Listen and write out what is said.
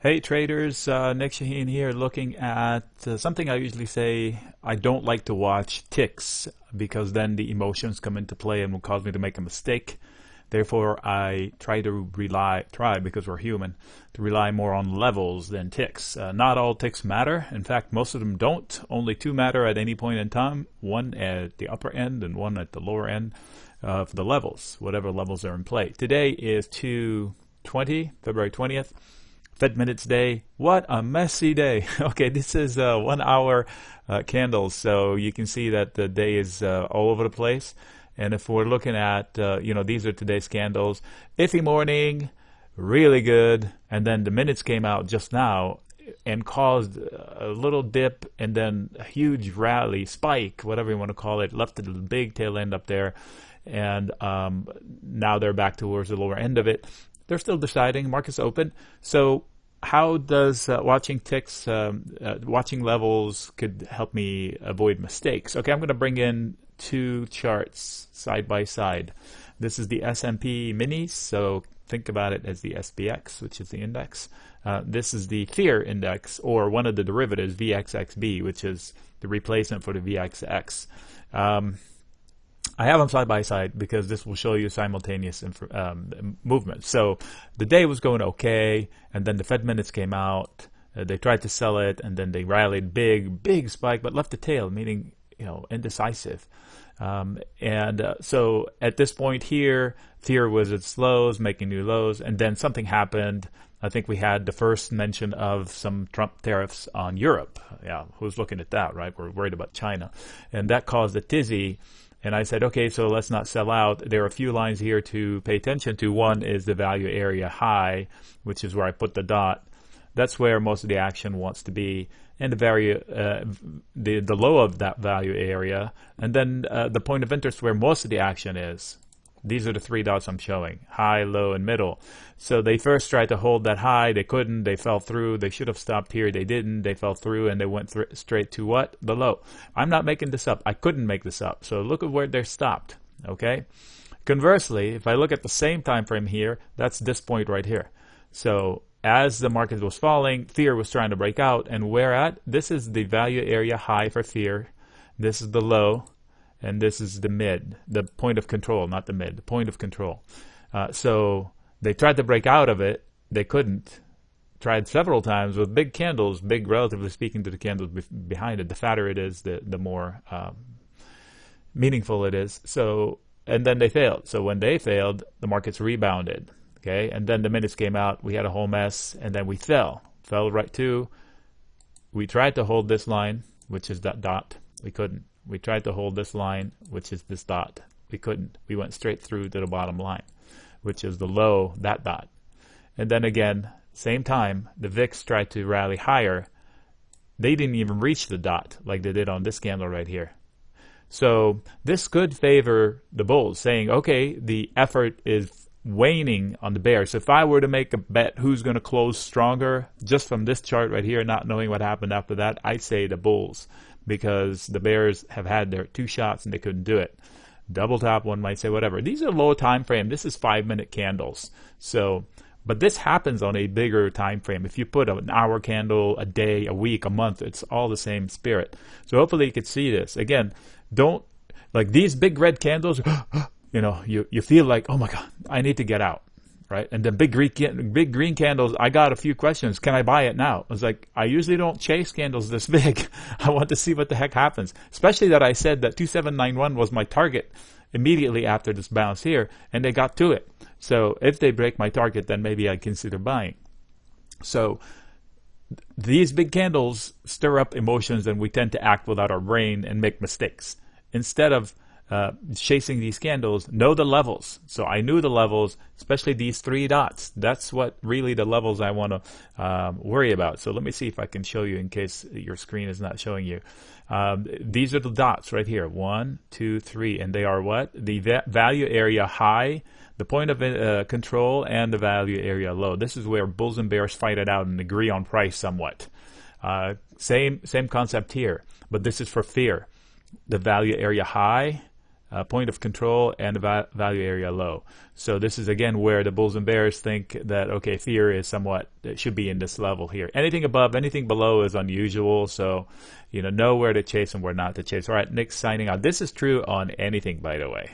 Hey traders, Nick Shaheen here looking at something I usually say I don't like to watch ticks because then the emotions come into play and will cause me to make a mistake. Therefore, I try to because we're human, to rely more on levels than ticks. Not all ticks matter. In fact, most of them don't. Only two matter at any point in time, one at the upper end and one at the lower end of the levels, whatever levels are in play. Today is 2/20, February 20th. Fed minutes day. What a messy day. Okay, this is 1 hour candles, so you can see that the day is all over the place. And if we're looking at, these are today's candles. Iffy morning, really good, and then the minutes came out just now and caused a little dip and then a huge rally, spike, whatever you want to call it, left a big tail end up there. And now they're back towards the lower end of it. They're still deciding. Market's open. So how does watching ticks, watching levels could help me avoid mistakes? Okay, I'm going to bring in two charts side by side. This is the S&P minis, so think about it as the SPX, which is the index. This is the fear index, or one of the derivatives, VXXB, which is the replacement for the VXX. I have them side by side because this will show you simultaneous movement. So the day was going okay, and then the Fed minutes came out. They tried to sell it, and then they rallied big spike, but left the tail, meaning indecisive. So at this point here, fear was at lows, making new lows, and then something happened. I think we had the first mention of some Trump tariffs on Europe. Yeah, who's looking at that, right? We're worried about China, and that caused a tizzy. And I said, okay, so let's not sell out. There are a few lines here to pay attention to. One is the value area high, which is where I put the dot. That's where most of the action wants to be. And the low of that value area. And then the point of interest where most of the action is. These are the three dots I'm showing: high, low, and middle. So they first tried to hold that high. They couldn't. They fell through. They should have stopped here. They didn't. They fell through, and they went straight to what? The low. I'm not making this up. I couldn't make this up. So look at where they're stopped. Okay. Conversely, if I look at the same time frame here, that's this point right here. So as the market was falling, fear was trying to break out, and where at? This is the value area high for fear. This is the low. And this is the mid, the point of control, not the mid, the point of control. So they tried to break out of it. They couldn't. Tried several times with big candles, big relatively speaking to the candles behind it. The fatter it is, the more meaningful it is. So, and then they failed. So when they failed, the markets rebounded. Okay, and then the minutes came out. We had a whole mess, and then we fell right to. We tried to hold this line, which is that dot. We couldn't. We tried to hold this line, which is this dot. We couldn't. We went straight through to the bottom line, which is the low, that dot. And then again, same time, the VIX tried to rally higher. They didn't even reach the dot like they did on this candle right here. So this could favor the bulls, saying, okay, the effort is waning on the bears. So if I were to make a bet who's going to close stronger, just from this chart right here, not knowing what happened after that, I'd say the bulls, because the bears have had their two shots and they couldn't do it. Double top, one might say, whatever. These are low time frame. This is 5-minute candles. So, but this happens on a bigger time frame. If you put an hour candle, a day, a week, a month, it's all the same spirit. So hopefully you could see this. Again, don't, like these big red candles, you feel like, oh my God, I need to get out. Right? And the big green candles, I got a few questions. Can I buy it now? I was like, I usually don't chase candles this big. I want to see what the heck happens. Especially that I said that 2791 was my target immediately after this bounce here, and they got to it. So if they break my target, then maybe I'd consider buying. So these big candles stir up emotions, and we tend to act without our brain and make mistakes. Instead of chasing these candles, know the levels. So I knew the levels, especially these three dots. That's what really the levels I want to worry about. So let me see if I can show you in case your screen is not showing you. These are the dots right here. 1, 2, 3. And they are what? The value area high, the point of control, and the value area low. This is where bulls and bears fight it out and agree on price somewhat. Same concept here, but this is for fear. The value area high, point of control and the value area low. So this is again where the bulls and bears think that, okay, fear is somewhat, it should be in this level here. Anything above, anything below is unusual. So, know where to chase and where not to chase. All right, Nick signing out. This is true on anything, by the way.